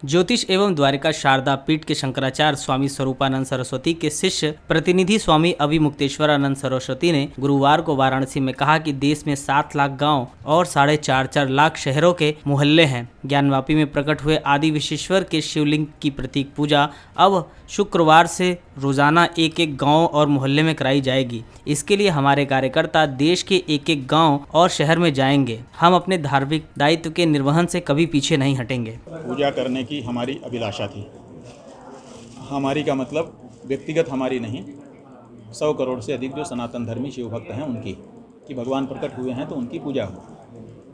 ज्योतिष एवं द्वारिका शारदा पीठ के शंकराचार्य स्वामी स्वरूपानंद सरस्वती के शिष्य प्रतिनिधि स्वामी अभिमुक्तेश्वरानंद सरस्वती ने गुरुवार को वाराणसी में कहा कि देश में 7 लाख गांव और 4.5 लाख शहरों के मोहल्ले हैं। ज्ञानवापी में प्रकट हुए आदि विश्वेश्वर के शिवलिंग की प्रतीक पूजा अब शुक्रवार से रोजाना एक गांव और मोहल्ले में कराई जाएगी। इसके लिए हमारे कार्यकर्ता देश के एक गांव और शहर में जाएंगे। हम अपने धार्मिक दायित्व के निर्वहन से कभी पीछे नहीं हटेंगे। पूजा करने की हमारी अभिलाषा थी। हमारी का मतलब व्यक्तिगत हमारी नहीं, 100 करोड़ से अधिक जो सनातन धर्मी शिव भक्त हैं उनकी, कि भगवान प्रकट हुए हैं तो उनकी पूजा हो।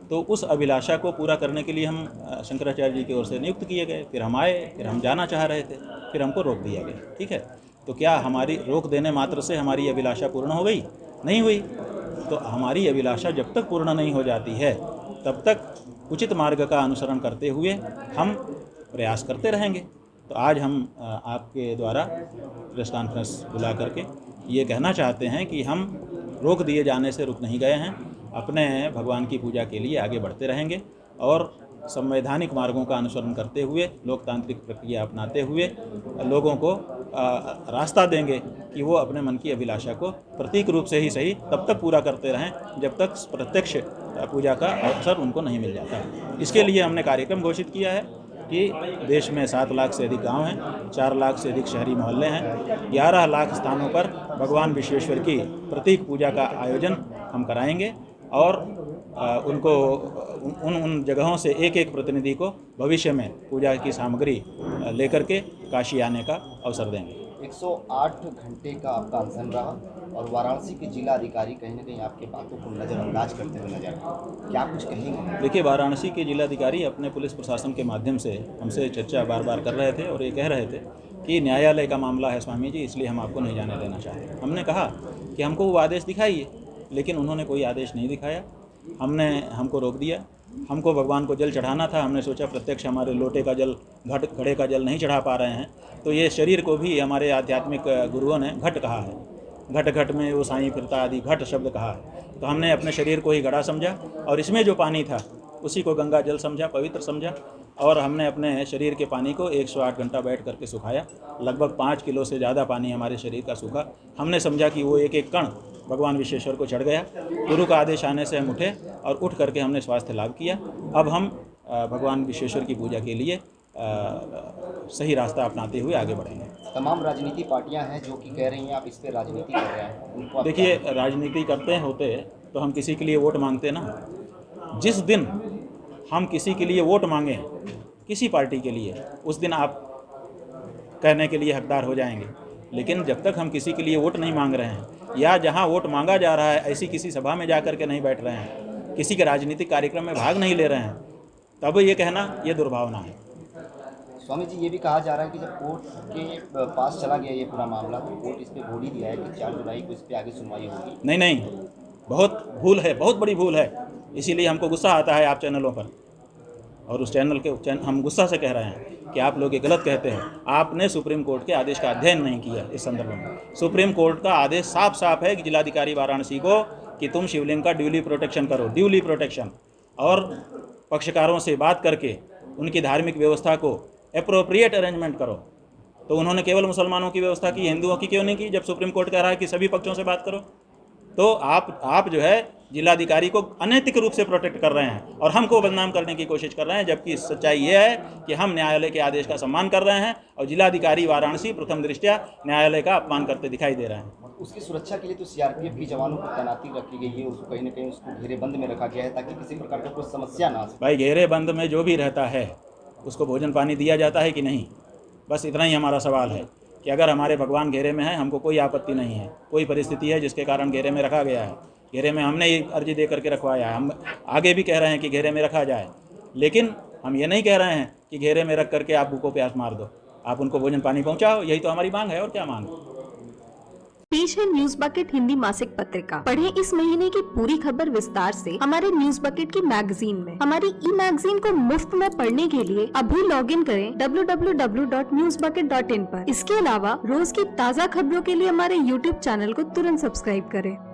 तो उस अभिलाषा को पूरा करने के लिए हम शंकराचार्य जी की ओर से नियुक्त किए गए। फिर हम आए, फिर हम जाना चाह रहे थे, फिर हमको रोक दिया गया। ठीक है, तो क्या हमारी रोक देने मात्र से हमारी अभिलाषा पूर्ण हो गई? नहीं हुई। तो हमारी अभिलाषा जब तक पूर्ण नहीं हो जाती है तब तक उचित मार्ग का अनुसरण करते हुए हम प्रयास करते रहेंगे। तो आज हम आपके द्वारा प्रेस कॉन्फ्रेंस बुला करके ये कहना चाहते हैं कि हम रोक दिए जाने से रुक नहीं गए हैं, अपने भगवान की पूजा के लिए आगे बढ़ते रहेंगे और संवैधानिक मार्गों का अनुसरण करते हुए, लोकतांत्रिक प्रक्रिया अपनाते हुए लोगों को रास्ता देंगे कि वो अपने मन की अभिलाषा को प्रतीक रूप से ही सही तब तक पूरा करते रहें जब तक प्रत्यक्ष पूजा का अवसर उनको नहीं मिल जाता। इसके लिए हमने कार्यक्रम घोषित किया है कि देश में 7 लाख से अधिक गांव हैं, 4 लाख से अधिक शहरी मोहल्ले हैं, 11 लाख स्थानों पर भगवान विश्वेश्वर की प्रतीक पूजा का आयोजन हम कराएंगे और उनको उन जगहों से एक प्रतिनिधि को भविष्य में पूजा की सामग्री लेकर के काशी आने का अवसर देंगे। 108 घंटे का आपका अनशन रहा और वाराणसी के जिला अधिकारी कहीं ना कहीं आपके बातों को नज़रअंदाज करते हुए नजर आए, क्या कुछ कहेंगे? देखिए, वाराणसी के जिलाधिकारी अपने पुलिस प्रशासन के माध्यम से हमसे चर्चा बार बार कर रहे थे और ये कह रहे थे कि न्यायालय का मामला है स्वामी जी, इसलिए हम आपको नहीं जाने देना चाहते। हमने कहा कि हमको वो आदेश दिखाइए, लेकिन उन्होंने कोई आदेश नहीं दिखाया। हमको रोक दिया। हमको भगवान को जल चढ़ाना था। हमने सोचा प्रत्यक्ष हमारे लोटे का जल, घड़े का जल नहीं चढ़ा पा रहे हैं, तो ये शरीर को भी हमारे आध्यात्मिक गुरुओं ने घट कहा है। घट में वो साईं फिरता आदि घट शब्द कहा है। तो हमने अपने शरीर को ही घड़ा समझा और इसमें जो पानी था उसी को गंगा जल समझा, पवित्र समझा और हमने अपने शरीर के पानी को 108 घंटा बैठ करके सुखाया। लगभग 5 किलो से ज़्यादा पानी हमारे शरीर का सूखा। हमने समझा कि वो एक कण भगवान विश्वेश्वर को चढ़ गया। गुरु का आदेश आने से हम उठे और उठ करके हमने स्वास्थ्य लाभ किया। अब हम भगवान विश्वेश्वर की पूजा के लिए सही रास्ता अपनाते हुए आगे बढ़ेंगे। तमाम राजनीति पार्टियां हैं जो कि कह रही हैं आप इस पर राजनीति कर रहे हैं, उनको देखिए, राजनीति करते होते तो हम किसी के लिए वोट मांगते ना। जिस दिन हम किसी के लिए वोट मांगें, किसी पार्टी के लिए, उस दिन आप कहने के लिए हकदार हो जाएंगे। लेकिन जब तक हम किसी के लिए वोट नहीं मांग रहे हैं या जहां वोट मांगा जा रहा है ऐसी किसी सभा में जा कर के नहीं बैठ रहे हैं, किसी के राजनीतिक कार्यक्रम में भाग नहीं ले रहे हैं, तब ये कहना ये दुर्भावना है। स्वामी जी, ये भी कहा जा रहा है कि जब कोर्ट के पास चला गया ये पूरा मामला तो कोर्ट इस पर बोल ही दिया है कि 4 जुलाई को इस पर आगे सुनवाई होगी। नहीं, बहुत भूल है, बहुत बड़ी भूल है। इसीलिए हमको गुस्सा आता है आप चैनलों पर, और उस चैनल के हम गुस्सा से कह रहे हैं कि आप लोग ये गलत कहते हैं। आपने सुप्रीम कोर्ट के आदेश का अध्ययन नहीं किया। इस संदर्भ में सुप्रीम कोर्ट का आदेश साफ है कि जिलाधिकारी वाराणसी को कि तुम शिवलिंग का ड्यूली प्रोटेक्शन करो, ड्यूली प्रोटेक्शन, और पक्षकारों से बात करके उनकी धार्मिक व्यवस्था को एप्रोप्रिएट अरेंजमेंट करो। तो उन्होंने केवल मुसलमानों की व्यवस्था की, हिंदुओं की क्यों नहीं की? जब सुप्रीम कोर्ट कह रहा है कि सभी पक्षों से बात करो, तो आप जो है जिलाधिकारी को अनैतिक रूप से प्रोटेक्ट कर रहे हैं और हमको बदनाम करने की कोशिश कर रहे हैं। जबकि सच्चाई ये है कि हम न्यायालय के आदेश का सम्मान कर रहे हैं और जिलाधिकारी वाराणसी प्रथम दृष्टया न्यायालय का अपमान करते दिखाई दे रहे हैं। उसकी सुरक्षा के लिए तो सीआरपीएफ की जवानों को तैनाती रखी गई है, उसको कहीं ना कहीं उसको घेरेबंद में रखा गया है ताकि किसी प्रकार का कोई समस्या ना आए। भाई, घेरेबंद में जो भी रहता है उसको भोजन पानी दिया जाता है कि नहीं? बस इतना ही हमारा सवाल है कि अगर हमारे भगवान घेरे में हैं, हमको कोई आपत्ति नहीं है। कोई परिस्थिति है जिसके कारण घेरे में रखा गया है, घेरे में हमने ही अर्जी दे करके रखवाया है। हम आगे भी कह रहे हैं कि घेरे में रखा जाए, लेकिन हम ये नहीं कह रहे हैं कि घेरे में रख करके आप भूखों प्यास मार दो। आप उनको भोजन पानी पहुंचाओ, यही तो हमारी मांग है। और क्या मांग है? पेश है न्यूज बकेट हिंदी मासिक पत्रिका। पढ़ें इस महीने की पूरी खबर विस्तार से हमारे न्यूज बकेट की मैगजीन में। हमारी ई मैगजीन को मुफ्त में पढ़ने के लिए अभी लॉगिन करें www.newsbucket.in पर। इसके अलावा रोज की ताज़ा खबरों के लिए हमारे YouTube चैनल को तुरंत सब्सक्राइब करें।